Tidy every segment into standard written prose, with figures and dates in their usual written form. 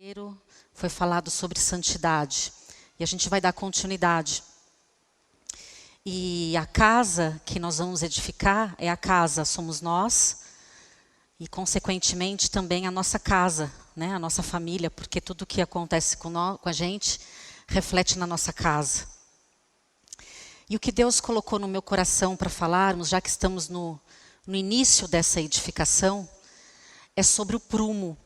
Primeiro foi falado sobre santidade e a gente vai dar continuidade. E a casa que nós vamos edificar é a casa, somos nós e consequentemente também a nossa casa, né? A nossa família, porque tudo que acontece com a gente reflete na nossa casa. E o que Deus colocou no meu coração para falarmos, já que estamos no início dessa edificação, é sobre o prumo.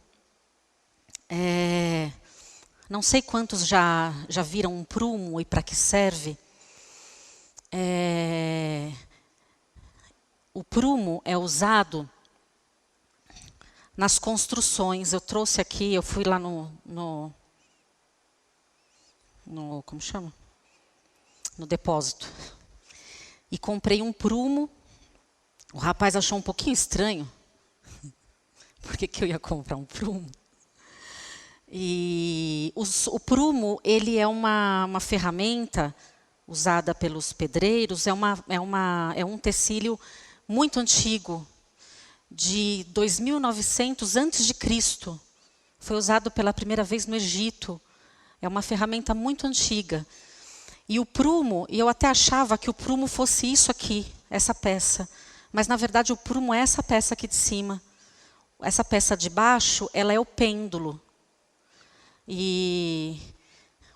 Não sei quantos já viram um prumo e para que serve. O prumo é usado nas construções. Eu trouxe aqui, eu fui lá no como chama? No depósito. E comprei um prumo. O rapaz achou um pouquinho estranho. Por que eu ia comprar um prumo? E o prumo, ele é uma ferramenta usada pelos pedreiros, é um tecido muito antigo, de 2900 antes de Cristo. Foi usado pela primeira vez no Egito. É uma ferramenta muito antiga. E o prumo, e eu até achava que o prumo fosse isso aqui, essa peça. Mas na verdade o prumo é essa peça aqui de cima. Essa peça de baixo, ela é o pêndulo. E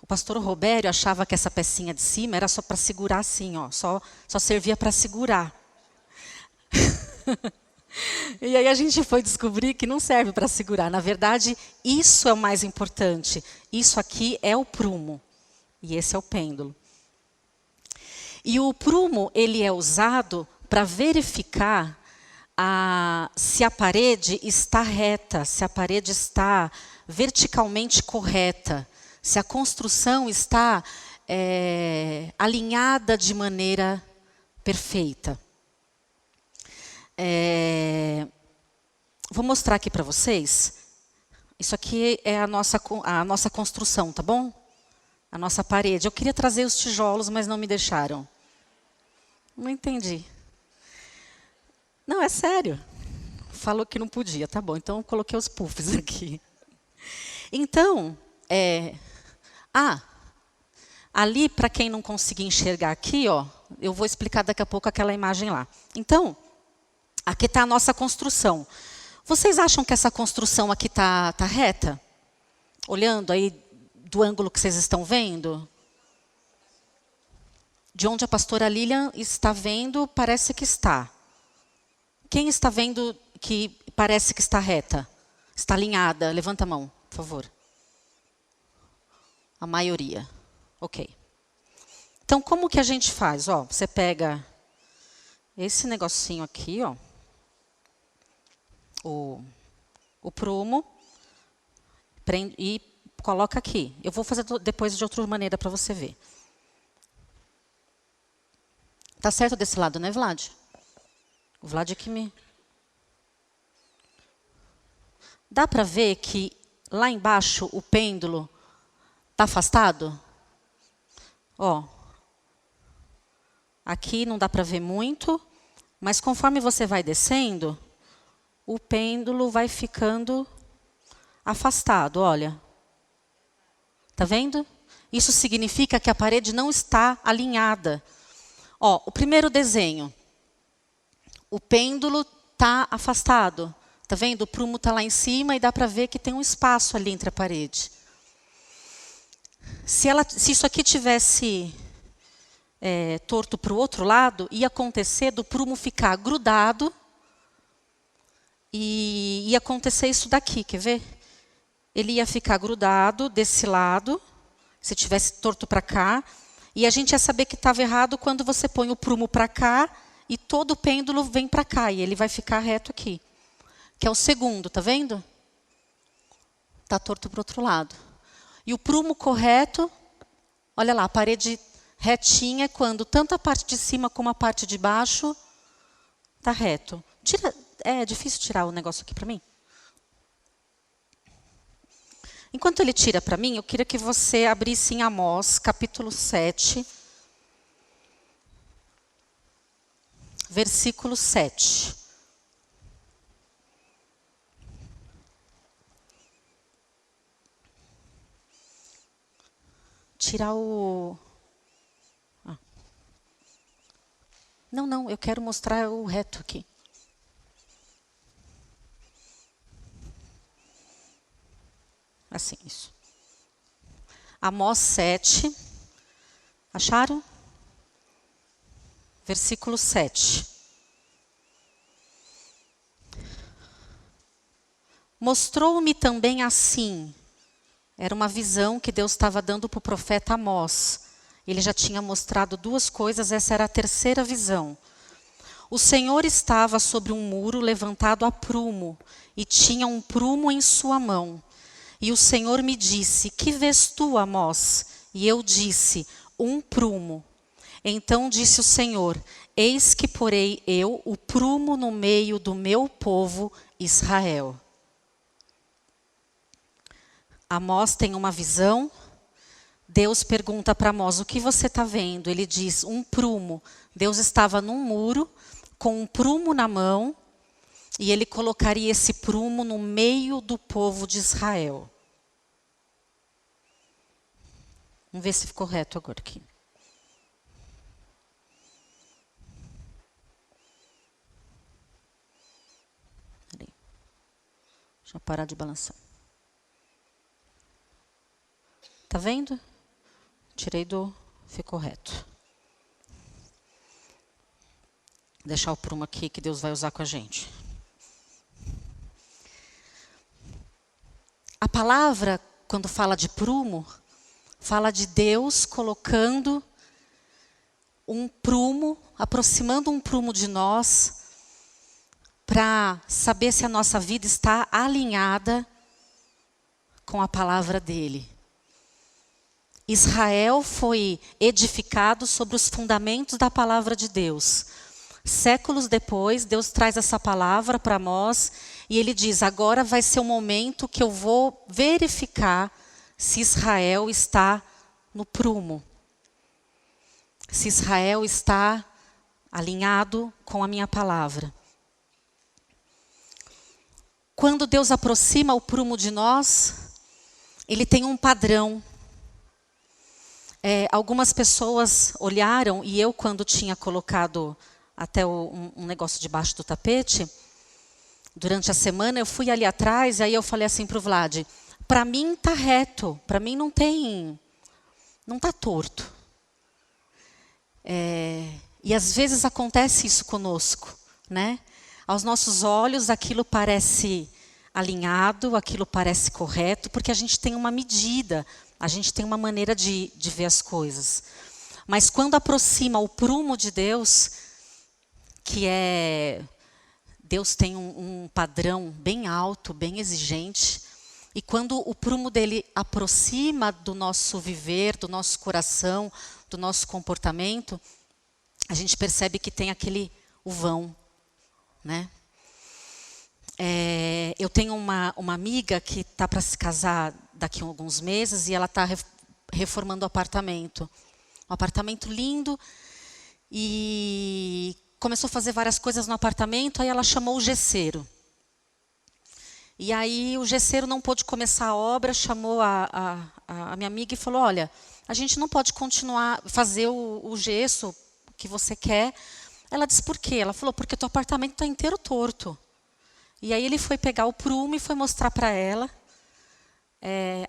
o pastor Robério achava que essa pecinha de cima era só para segurar assim, ó, só servia para segurar. E aí a gente foi descobrir que não serve para segurar. Na verdade, isso é o mais importante. Isso aqui é o prumo. E esse é o pêndulo. E o prumo, ele é usado para verificar se a parede está reta, se a parede está verticalmente correta, se a construção está alinhada de maneira perfeita. Vou mostrar aqui para vocês. Isso aqui é a nossa construção, tá bom? A nossa parede. Eu queria trazer os tijolos, mas não me deixaram. Não entendi. Não, é sério. Falou que não podia, tá bom. Então, eu coloquei os puffs aqui. Então, ali, para quem não conseguir enxergar aqui, ó, eu vou explicar daqui a pouco aquela imagem lá. Então, aqui está a nossa construção. Vocês acham que essa construção aqui tá reta? Olhando aí do ângulo que vocês estão vendo? De onde a pastora Lilian está vendo, parece que está. Quem está vendo que parece que está reta? Está alinhada? Levanta a mão, por favor. A maioria. Ok. Então, como que a gente faz? Ó, você pega esse negocinho aqui, ó, o prumo, e coloca aqui. Eu vou fazer depois de outra maneira para você ver. Tá certo desse lado, né, Vlad? O Vlad é que me... Dá para ver que lá embaixo o pêndulo está afastado? Ó. Aqui não dá para ver muito, mas conforme você vai descendo, o pêndulo vai ficando afastado, olha. Tá vendo? Isso significa que a parede não está alinhada. Ó, o primeiro desenho. O pêndulo está afastado. Tá vendo? O prumo está lá em cima e dá para ver que tem um espaço ali entre a parede. Se isso aqui tivesse torto para o outro lado, ia acontecer do prumo ficar grudado e ia acontecer isso daqui, quer ver? Ele ia ficar grudado desse lado, se tivesse torto para cá, e a gente ia saber que estava errado quando você põe o prumo para cá e todo o pêndulo vem para cá, e ele vai ficar reto aqui. Que é o segundo, tá vendo? Está torto para o outro lado. E o prumo correto, olha lá, a parede retinha é quando tanto a parte de cima como a parte de baixo está reto. É difícil tirar o negócio aqui para mim? Enquanto ele tira para mim, eu queria que você abrisse em Amós, capítulo 7, versículo 7. tirar o... Não, eu quero mostrar o reto aqui. Assim, isso. Amós 7. Acharam? Versículo 7. Mostrou-me também assim. Era uma visão que Deus estava dando para o profeta Amós. Ele já tinha mostrado 2 coisas, essa era a terceira visão. O Senhor estava sobre um muro levantado a prumo, e tinha um prumo em sua mão. E o Senhor me disse, que vês tu, Amós? E eu disse, um prumo. Então disse o Senhor, eis que porei eu o prumo no meio do meu povo Israel. Amós tem uma visão. Deus pergunta para Amós, o que você está vendo? Ele diz, um prumo. Deus estava num muro, com um prumo na mão, e ele colocaria esse prumo no meio do povo de Israel. Vamos ver se ficou reto agora aqui. Peraí. Deixa eu parar de balançar. Tá vendo? Tirei do... Ficou reto. Vou deixar o prumo aqui que Deus vai usar com a gente. A palavra, quando fala de prumo, fala de Deus colocando um prumo, aproximando um prumo de nós, para saber se a nossa vida está alinhada com a palavra dele. Israel foi edificado sobre os fundamentos da palavra de Deus. Séculos depois, Deus traz essa palavra para Amós e ele diz, agora vai ser o momento que eu vou verificar se Israel está no prumo. Se Israel está alinhado com a minha palavra. Quando Deus aproxima o prumo de nós, ele tem um padrão. Algumas pessoas olharam, e eu quando tinha colocado até um negócio debaixo do tapete, durante a semana eu fui ali atrás, e aí eu falei assim para o Vlad, para mim está reto, para mim não está torto. E às vezes acontece isso conosco, né? Aos nossos olhos aquilo parece alinhado, aquilo parece correto, porque a gente tem uma medida, a gente tem uma maneira de ver as coisas. Mas quando aproxima o prumo de Deus, que Deus tem um padrão bem alto, bem exigente, e quando o prumo dele aproxima do nosso viver, do nosso coração, do nosso comportamento, a gente percebe que tem o vão, né? Eu tenho uma amiga que está para se casar daqui a alguns meses e ela está reformando o apartamento. Um apartamento lindo. E começou a fazer várias coisas no apartamento, aí ela chamou o gesseiro. E aí o gesseiro não pôde começar a obra, chamou a minha amiga e falou, olha, a gente não pode continuar a fazer o gesso que você quer. Ela disse, por quê? Ela falou, porque teu apartamento está inteiro torto. E aí ele foi pegar o prumo e foi mostrar para ela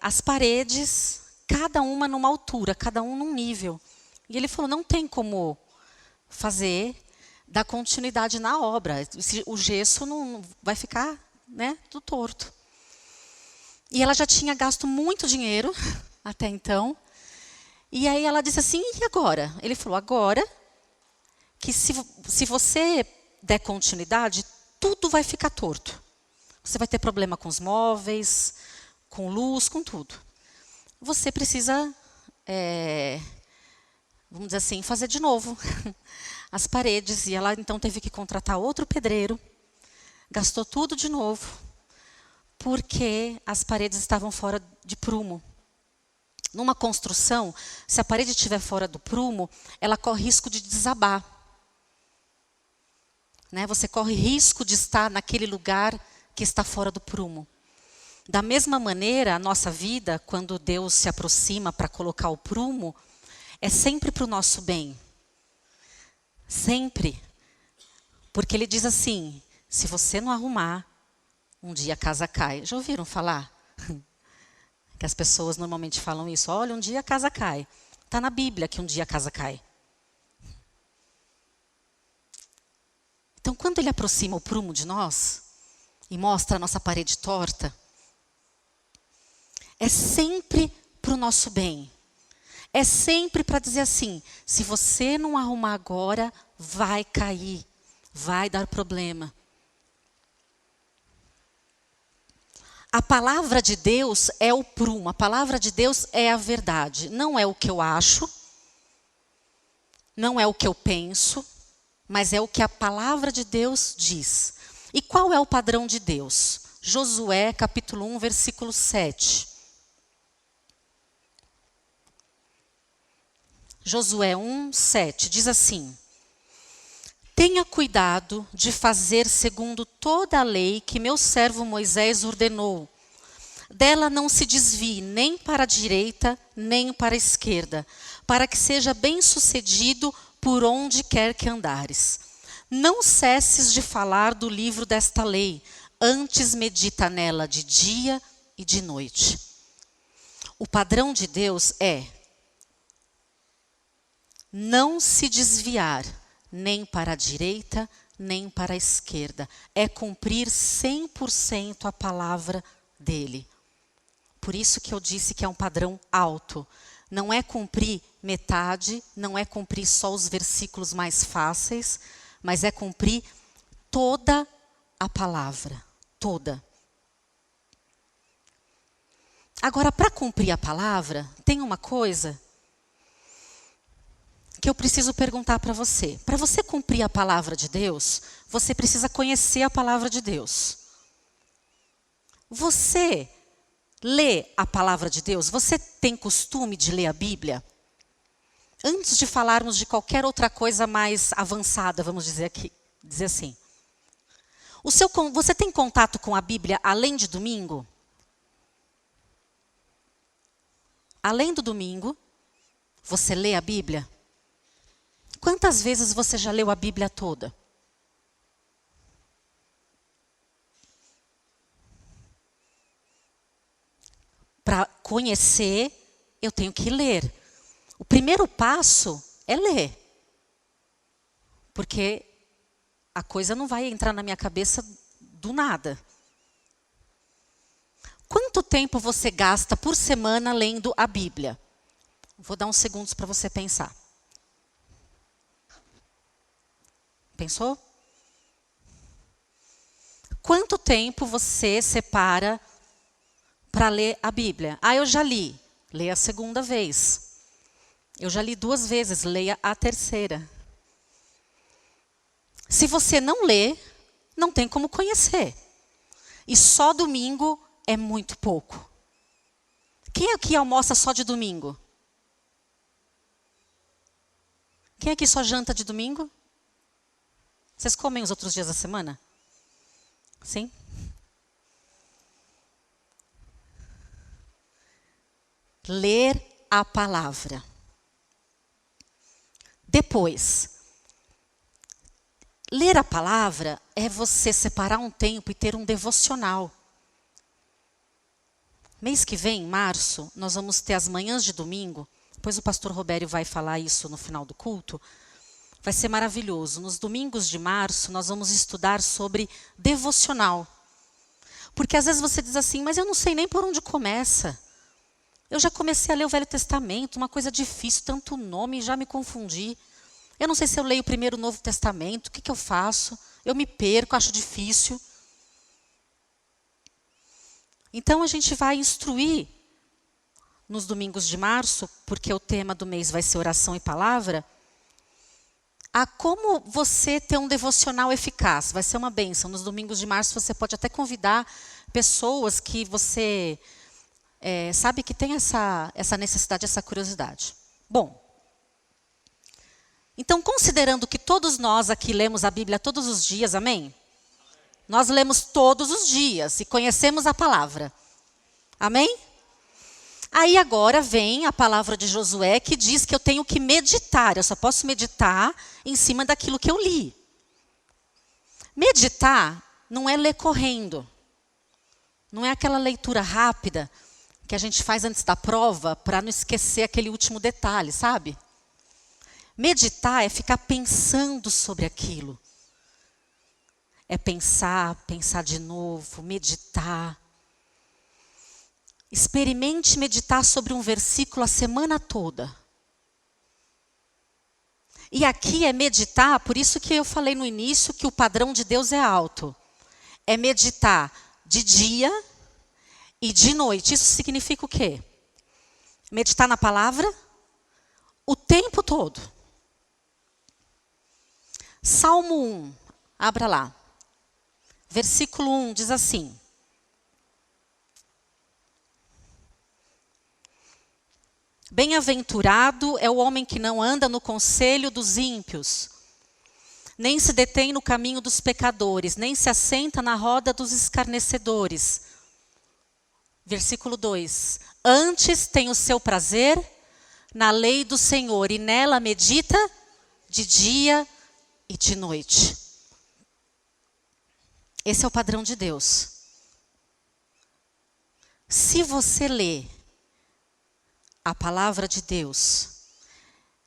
as paredes, cada uma numa altura, cada um num nível. E ele falou, não tem como dar continuidade na obra. O gesso não vai ficar, né, tudo torto. E ela já tinha gasto muito dinheiro até então. E aí ela disse assim, e agora? Ele falou, agora que se você der continuidade, tudo vai ficar torto. Você vai ter problema com os móveis, com luz, com tudo. Você precisa, vamos dizer assim, fazer de novo as paredes. E ela então teve que contratar outro pedreiro, gastou tudo de novo, porque as paredes estavam fora de prumo. Numa construção, se a parede estiver fora do prumo, ela corre risco de desabar. Né? Você corre risco de estar naquele lugar que está fora do prumo. Da mesma maneira, a nossa vida, quando Deus se aproxima para colocar o prumo, é sempre para o nosso bem. Sempre. Porque Ele diz assim, se você não arrumar, um dia a casa cai. Já ouviram falar? Que as pessoas normalmente falam isso. Olha, um dia a casa cai. Está na Bíblia que um dia a casa cai. Então, quando Ele aproxima o prumo de nós e mostra a nossa parede torta, é sempre para o nosso bem. É sempre para dizer assim, se você não arrumar agora, vai cair, vai dar problema. A palavra de Deus é o prumo, a palavra de Deus é a verdade. Não é o que eu acho, não é o que eu penso, mas é o que a palavra de Deus diz. E qual é o padrão de Deus? Josué, capítulo 1, versículo 7. Josué 1, 7, diz assim: tenha cuidado de fazer segundo toda a lei que meu servo Moisés ordenou. Dela não se desvie nem para a direita, nem para a esquerda, para que seja bem-sucedido por onde quer que andares. Não cesses de falar do livro desta lei, antes medita nela de dia e de noite. O padrão de Deus é não se desviar nem para a direita, nem para a esquerda. É cumprir 100% a palavra dele. Por isso que eu disse que é um padrão alto. Não é cumprir metade, não é cumprir só os versículos mais fáceis, mas é cumprir toda a palavra. Toda. Agora, para cumprir a palavra, tem uma coisa que eu preciso perguntar para você. Para você cumprir a palavra de Deus, você precisa conhecer a palavra de Deus. Você lê a palavra de Deus? Você tem costume de ler a Bíblia? Antes de falarmos de qualquer outra coisa mais avançada, vamos dizer assim. Você tem contato com a Bíblia além de domingo? Além do domingo, você lê a Bíblia? Quantas vezes você já leu a Bíblia toda? Para conhecer, eu tenho que ler. O primeiro passo é ler. Porque a coisa não vai entrar na minha cabeça do nada. Quanto tempo você gasta por semana lendo a Bíblia? Vou dar uns segundos para você pensar. Pensou? Quanto tempo você separa para ler a Bíblia? Ah, eu já li. Leia a segunda vez. Eu já li 2 vezes. Leia a terceira. Se você não lê, não tem como conhecer. E só domingo é muito pouco. Quem aqui almoça só de domingo? Quem aqui só janta de domingo? Vocês comem os outros dias da semana? Sim? Ler a palavra. Depois, ler a palavra é você separar um tempo e ter um devocional. Mês que vem, em março, nós vamos ter as manhãs de domingo. Depois o pastor Robério vai falar isso no final do culto. Vai ser maravilhoso. Nos domingos de março, nós vamos estudar sobre devocional. Porque às vezes você diz assim, mas eu não sei nem por onde começa. Eu já comecei a ler o Velho Testamento, uma coisa difícil, tanto nome, já me confundi. Eu não sei se eu leio primeiro o Novo Testamento, o que eu faço? Eu me perco, acho difícil. Então a gente vai instruir nos domingos de março, porque o tema do mês vai ser oração e palavra, a como você ter um devocional eficaz. Vai ser uma bênção. Nos domingos de março você pode até convidar pessoas que você sabe que tem essa necessidade, essa curiosidade. Bom, então considerando que todos nós aqui lemos a Bíblia todos os dias, amém? Nós lemos todos os dias e conhecemos a palavra. Amém? Aí agora vem a palavra de Josué que diz que eu tenho que meditar. Eu só posso meditar em cima daquilo que eu li. Meditar não é ler correndo. Não é aquela leitura rápida que a gente faz antes da prova para não esquecer aquele último detalhe, sabe? Meditar é ficar pensando sobre aquilo. É pensar de novo, meditar. Experimente meditar sobre um versículo a semana toda. E aqui é meditar, por isso que eu falei no início que o padrão de Deus é alto. É meditar de dia e de noite. Isso significa o quê? Meditar na palavra o tempo todo. Salmo 1, abra lá. Versículo 1 diz assim: Bem-aventurado é o homem que não anda no conselho dos ímpios, nem se detém no caminho dos pecadores, nem se assenta na roda dos escarnecedores. Versículo 2. Antes tem o seu prazer na lei do Senhor, e nela medita de dia e de noite. Esse é o padrão de Deus. Se você lê a palavra de Deus,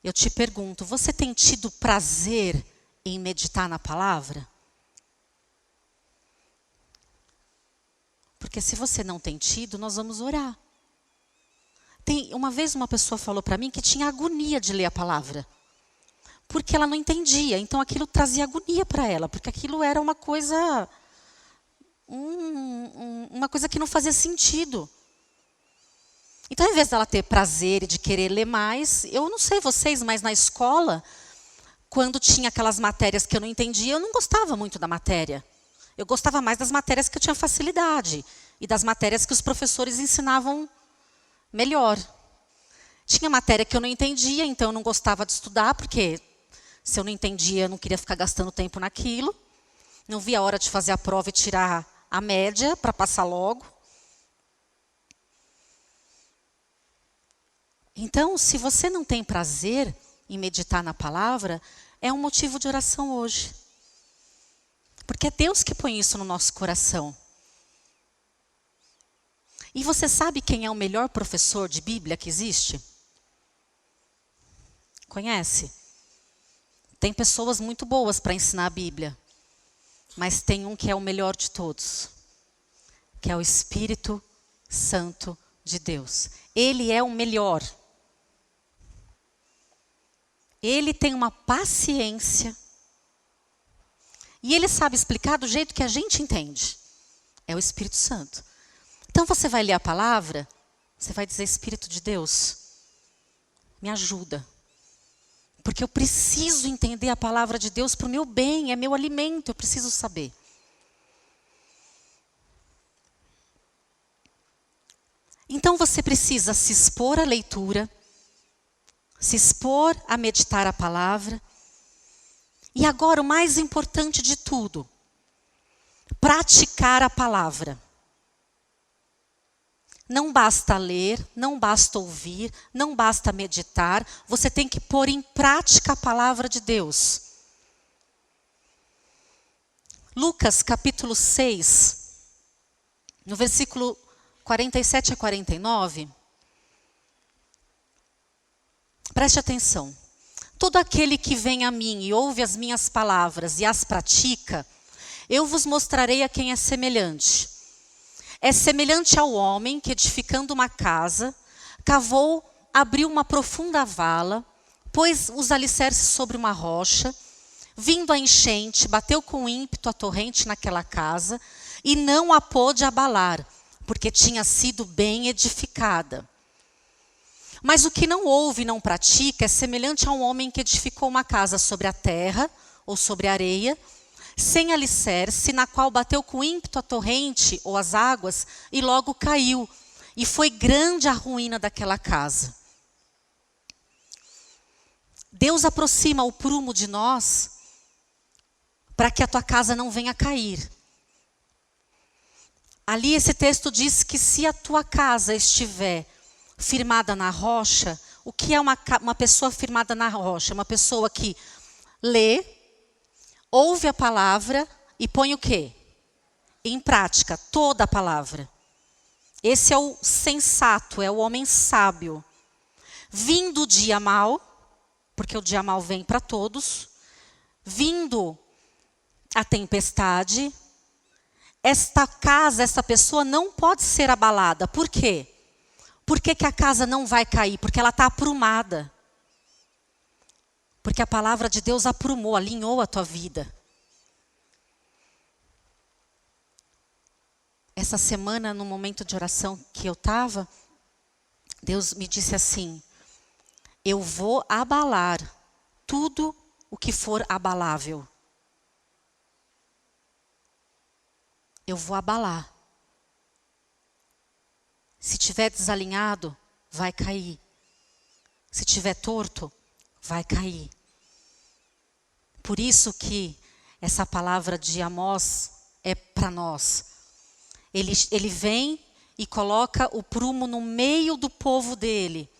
eu te pergunto, você tem tido prazer em meditar na palavra? Porque se você não tem tido, nós vamos orar. Uma vez uma pessoa falou para mim que tinha agonia de ler a palavra. Porque ela não entendia. Então aquilo trazia agonia para ela. Porque aquilo era uma coisa... uma coisa que não fazia sentido. Então, ao invés dela ter prazer e de querer ler mais, eu não sei vocês, mas na escola, quando tinha aquelas matérias que eu não entendia, eu não gostava muito da matéria. Eu gostava mais das matérias que eu tinha facilidade e das matérias que os professores ensinavam melhor. Tinha matéria que eu não entendia, então eu não gostava de estudar, porque se eu não entendia, eu não queria ficar gastando tempo naquilo. Não via a hora de fazer a prova e tirar a média para passar logo. Então, se você não tem prazer em meditar na palavra, é um motivo de oração hoje. Porque é Deus que põe isso no nosso coração. E você sabe quem é o melhor professor de Bíblia que existe? Conhece? Tem pessoas muito boas para ensinar a Bíblia. Mas tem um que é o melhor de todos. Que é o Espírito Santo de Deus. Ele é o melhor. Ele tem uma paciência. E ele sabe explicar do jeito que a gente entende. É o Espírito Santo. Então você vai ler a palavra, você vai dizer: Espírito de Deus, me ajuda. Porque eu preciso entender a palavra de Deus para o meu bem, é meu alimento, eu preciso saber. Então você precisa se expor à leitura, se expor a meditar a palavra. E agora o mais importante de tudo, praticar a palavra. Não basta ler, não basta ouvir, não basta meditar, você tem que pôr em prática a palavra de Deus. Lucas capítulo 6, no versículo 47 a 49, preste atenção. Todo aquele que vem a mim e ouve as minhas palavras e as pratica, eu vos mostrarei a quem é semelhante. É semelhante ao homem que, edificando uma casa, cavou, abriu uma profunda vala, pôs os alicerces sobre uma rocha, vindo a enchente, bateu com ímpeto a torrente naquela casa e não a pôde abalar, porque tinha sido bem edificada. Mas o que não ouve e não pratica é semelhante a um homem que edificou uma casa sobre a terra ou sobre a areia, sem alicerce, na qual bateu com ímpeto a torrente ou as águas e logo caiu. E foi grande a ruína daquela casa. Deus aproxima o prumo de nós para que a tua casa não venha a cair. Ali esse texto diz que se a tua casa estiver firmada na rocha, o que é uma pessoa firmada na rocha? Uma pessoa que lê, ouve a palavra e põe o quê? Em prática, toda a palavra. Esse é o sensato, é o homem sábio. Vindo o dia mau, porque o dia mau vem para todos, vindo a tempestade, esta casa, essa pessoa não pode ser abalada. Por quê? Por que a casa não vai cair? Porque ela está aprumada. Porque a palavra de Deus aprumou, alinhou a tua vida. Essa semana, no momento de oração que eu estava, Deus me disse assim: eu vou abalar tudo o que for abalável. Eu vou abalar. Se tiver desalinhado, vai cair. Se tiver torto, vai cair. Por isso que essa palavra de Amós é para nós. Ele vem e coloca o prumo no meio do povo dele.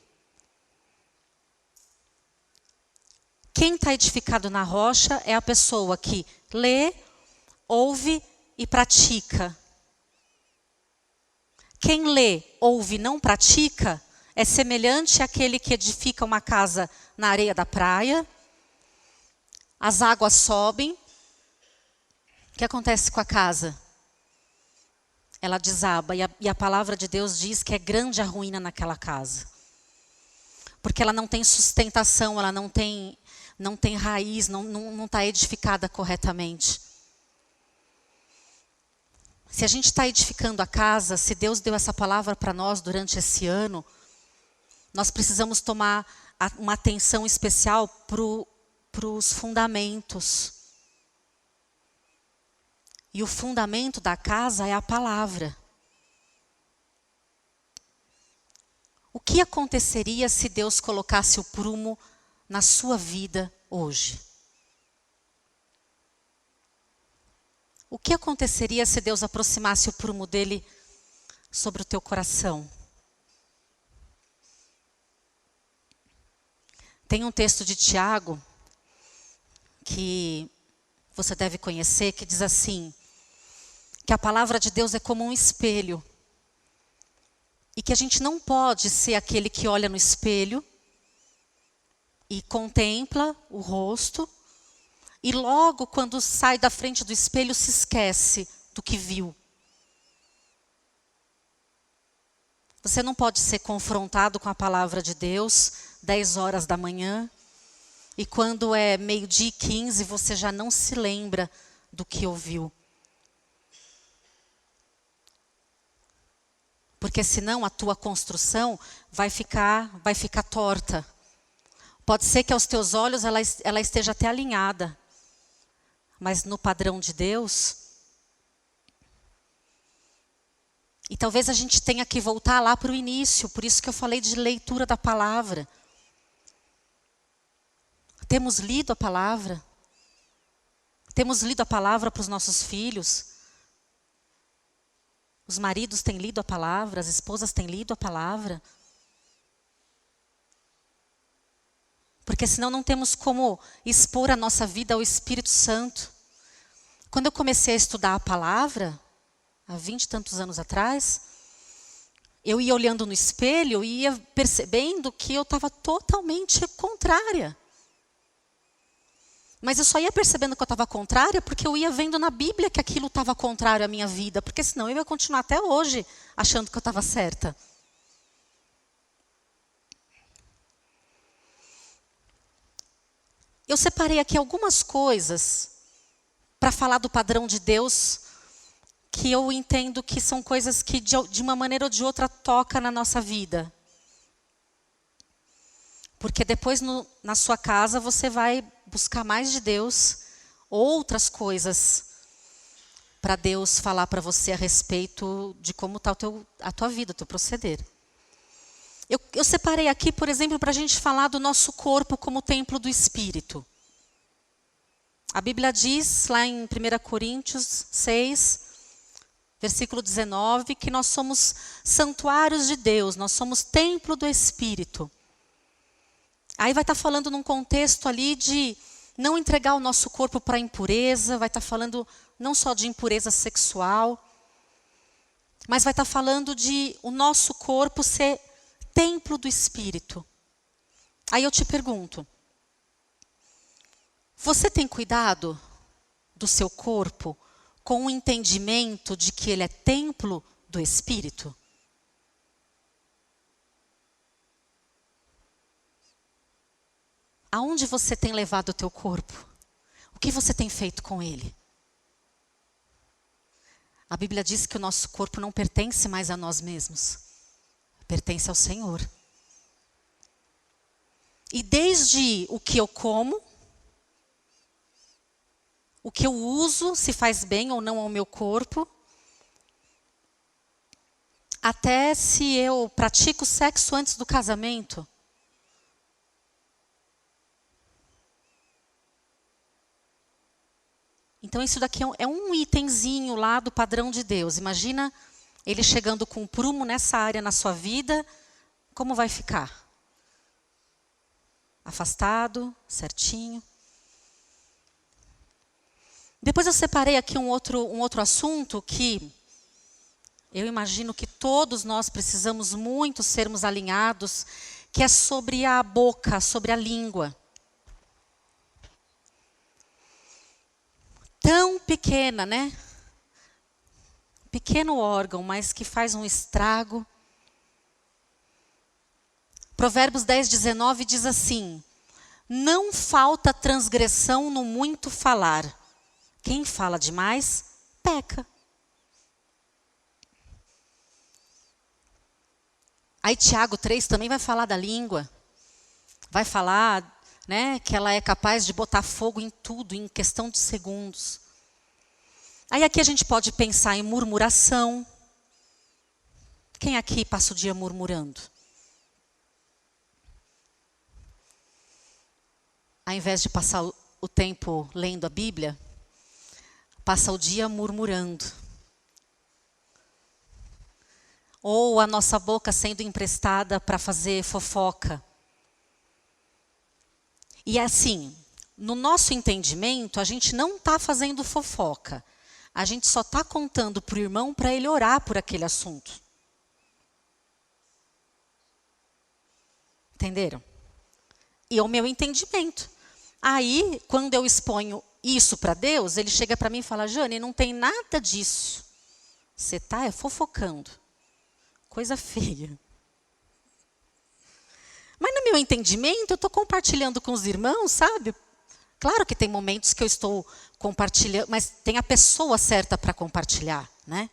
Quem está edificado na rocha é a pessoa que lê, ouve e pratica. Quem lê, ouve e não pratica é semelhante àquele que edifica uma casa na areia da praia. As águas sobem. O que acontece com a casa? Ela desaba e a palavra de Deus diz que é grande a ruína naquela casa. Porque ela não tem sustentação, ela não tem raiz, não está edificada corretamente. Se a gente está edificando a casa, se Deus deu essa palavra para nós durante esse ano, nós precisamos tomar uma atenção especial para os fundamentos. E o fundamento da casa é a palavra. O que aconteceria se Deus colocasse o prumo na sua vida hoje? O que aconteceria se Deus aproximasse o prumo dele sobre o teu coração? Tem um texto de Tiago que você deve conhecer, que diz assim, que a palavra de Deus é como um espelho. E que a gente não pode ser aquele que olha no espelho e contempla o rosto, e logo, quando sai da frente do espelho, se esquece do que viu. Você não pode ser confrontado com a palavra de Deus 10 horas da manhã, e quando é 12:15, você já não se lembra do que ouviu. Porque senão a tua construção vai ficar torta. Pode ser que aos teus olhos ela esteja até alinhada. Mas no padrão de Deus, e talvez a gente tenha que voltar lá para o início, por isso que eu falei de leitura da palavra. Temos lido a palavra? Temos lido a palavra para os nossos filhos? Os maridos têm lido a palavra, as esposas têm lido a palavra? Porque senão não temos como expor a nossa vida ao Espírito Santo. Quando eu comecei a estudar a palavra, há 20 e tantos anos atrás, eu ia olhando no espelho e ia percebendo que eu estava totalmente contrária. Mas eu só ia percebendo que eu estava contrária porque eu ia vendo na Bíblia que aquilo estava contrário à minha vida. Porque senão eu ia continuar até hoje achando que eu estava certa. Eu separei aqui algumas coisas para falar do padrão de Deus, que eu entendo que são coisas que de uma maneira ou de outra toca na nossa vida. Porque depois na sua casa você vai buscar mais de Deus, outras coisas, para Deus falar para você a respeito de como está a tua vida, o teu proceder. Eu separei aqui, por exemplo, para a gente falar do nosso corpo como templo do Espírito. A Bíblia diz, lá em 1 Coríntios 6, Versículo 19, que nós somos santuários de Deus, nós somos templo do Espírito. Aí vai estar falando num contexto ali de não entregar o nosso corpo para a impureza, vai estar falando não só de impureza sexual, mas vai estar falando de o nosso corpo ser templo do Espírito. Aí eu te pergunto, você tem cuidado do seu corpo com o entendimento de que ele é templo do Espírito? Aonde você tem levado o teu corpo? O que você tem feito com ele? A Bíblia diz que o nosso corpo não pertence mais a nós mesmos. Pertence ao Senhor. E desde o que eu como, o que eu uso, se faz bem ou não ao meu corpo, até se eu pratico sexo antes do casamento. Então isso daqui é um itemzinho lá do padrão de Deus. Imagina ele chegando com um prumo nessa área na sua vida, como vai ficar? Afastado, certinho. Depois eu separei aqui um outro assunto que eu imagino que todos nós precisamos muito sermos alinhados, que é sobre a boca, sobre a língua. Tão pequena, né? Pequeno órgão, mas que faz um estrago. Provérbios 10, 19 diz assim: não falta transgressão no muito falar. Quem fala demais, peca. Aí Tiago 3 também vai falar da língua. Vai falar, né, que ela é capaz de botar fogo em tudo, em questão de segundos. Aí aqui a gente pode pensar em murmuração. Quem aqui passa o dia murmurando? Ao invés de passar o tempo lendo a Bíblia, passa o dia murmurando. Ou a nossa boca sendo emprestada para fazer fofoca. E assim, no nosso entendimento, a gente não está fazendo fofoca. A gente só está contando para o irmão para ele orar por aquele assunto. Entenderam? E é o meu entendimento. Aí, quando eu exponho isso para Deus, ele chega para mim e fala: Jane, não tem nada disso. Você está fofocando. Coisa feia. Mas no meu entendimento, eu estou compartilhando com os irmãos, sabe? Claro que tem momentos que eu estou compartilhando, mas tem a pessoa certa para compartilhar, né?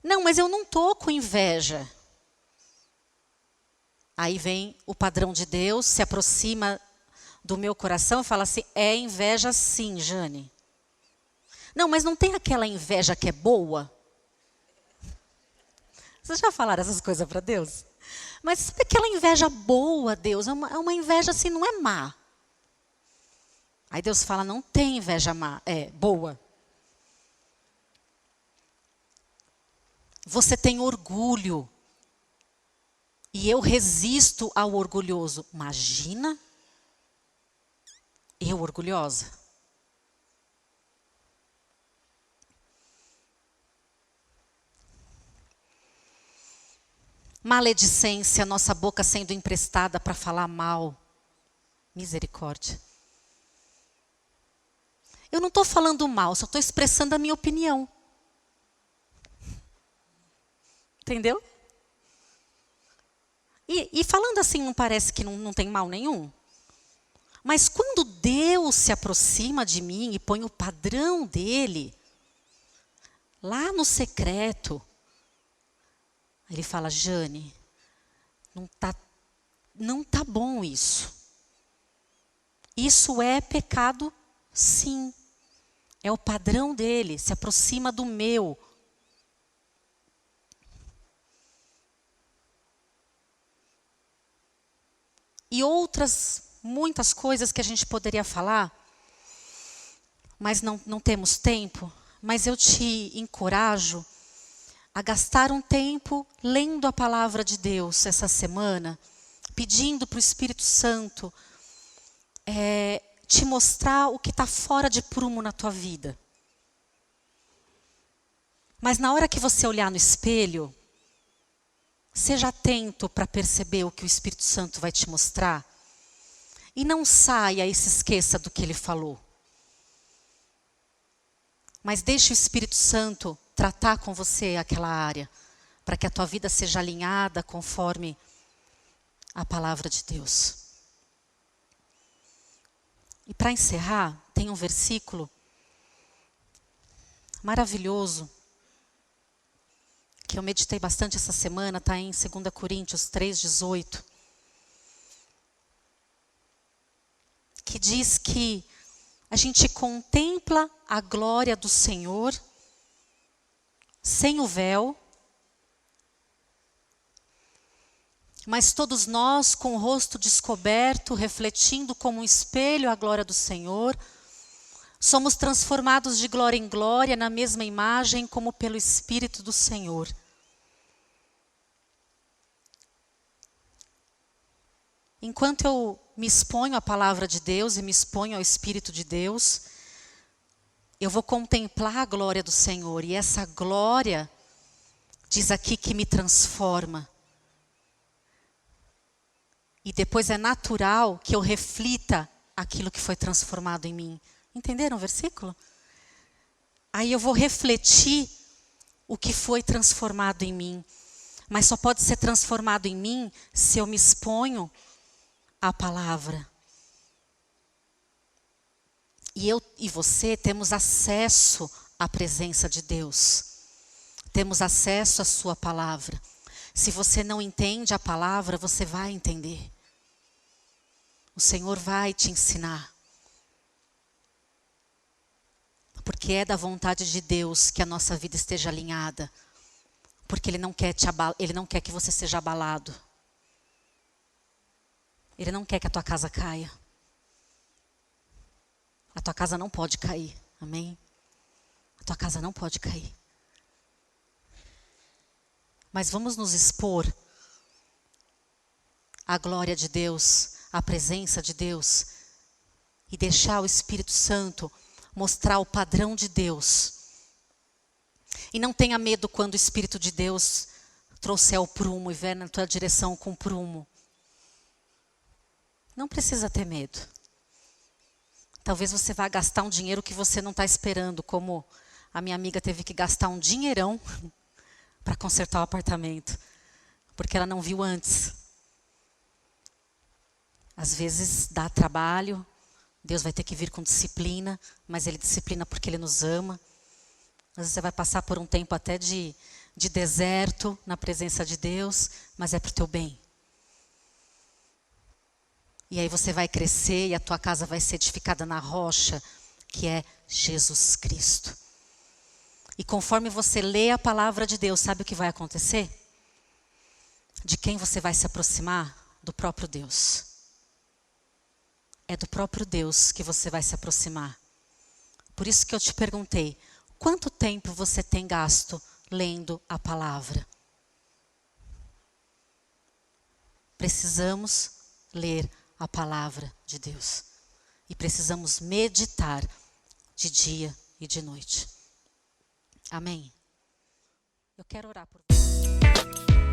Não, mas eu não estou com inveja. Aí vem o padrão de Deus, se aproxima do meu coração e fala assim: é inveja sim, Jane. Não, mas não tem aquela inveja que é boa? Vocês já falaram essas coisas para Deus? Mas sabe aquela inveja boa, Deus? É uma inveja assim, não é má. Aí Deus fala: não tem inveja má, boa. Você tem orgulho. E eu resisto ao orgulhoso. Imagina eu orgulhosa. Maledicência, nossa boca sendo emprestada para falar mal. Misericórdia. Eu não estou falando mal, só estou expressando a minha opinião. Entendeu? E falando assim, não parece que não tem mal nenhum? Mas quando Deus se aproxima de mim e põe o padrão dele, lá no secreto, ele fala: Jane, não tá bom isso. Isso é pecado, sim. É o padrão dele, se aproxima do meu. E outras, muitas coisas que a gente poderia falar. mas não temos tempo. Mas eu te encorajo a gastar um tempo lendo a palavra de Deus essa semana, pedindo para o Espírito Santo te mostrar o que está fora de prumo na tua vida. Mas na hora que você olhar no espelho, seja atento para perceber o que o Espírito Santo vai te mostrar. E não saia e se esqueça do que ele falou. Mas deixe o Espírito Santo tratar com você aquela área, para que a tua vida seja alinhada conforme a palavra de Deus. E para encerrar, tem um versículo maravilhoso, que eu meditei bastante essa semana, está em 2 Coríntios 3:18, que diz que a gente contempla a glória do Senhor sem o véu, mas todos nós, com o rosto descoberto, refletindo como um espelho a glória do Senhor, somos transformados de glória em glória na mesma imagem como pelo Espírito do Senhor. Enquanto eu me exponho à palavra de Deus e me exponho ao Espírito de Deus, eu vou contemplar a glória do Senhor. E essa glória, diz aqui, que me transforma. E depois é natural que eu reflita aquilo que foi transformado em mim. Entenderam o versículo? Aí eu vou refletir o que foi transformado em mim. Mas só pode ser transformado em mim se eu me exponho à palavra. E eu e você temos acesso à presença de Deus. Temos acesso à sua palavra. Se você não entende a palavra, você vai entender. O Senhor vai te ensinar. Porque é da vontade de Deus que a nossa vida esteja alinhada. Porque Ele não quer que você seja abalado. Ele não quer que a tua casa caia. A tua casa não pode cair. Amém? A tua casa não pode cair. Mas vamos nos expor à glória de Deus, à presença de Deus, e deixar o Espírito Santo mostrar o padrão de Deus. E não tenha medo quando o Espírito de Deus trouxer o prumo e vier na tua direção com prumo. Não precisa ter medo. Talvez você vá gastar um dinheiro que você não está esperando, como a minha amiga teve que gastar um dinheirão para consertar o apartamento, porque ela não viu antes. Às vezes dá trabalho, Deus vai ter que vir com disciplina, mas Ele disciplina porque Ele nos ama. Às vezes você vai passar por um tempo até de deserto na presença de Deus, mas é para o teu bem. E aí você vai crescer e a tua casa vai ser edificada na rocha, que é Jesus Cristo. E conforme você lê a palavra de Deus, sabe o que vai acontecer? De quem você vai se aproximar? Do próprio Deus. É do próprio Deus que você vai se aproximar. Por isso que eu te perguntei, quanto tempo você tem gasto lendo a palavra? Precisamos ler a palavra de Deus. E precisamos meditar de dia e de noite. Amém? Eu quero orar por você.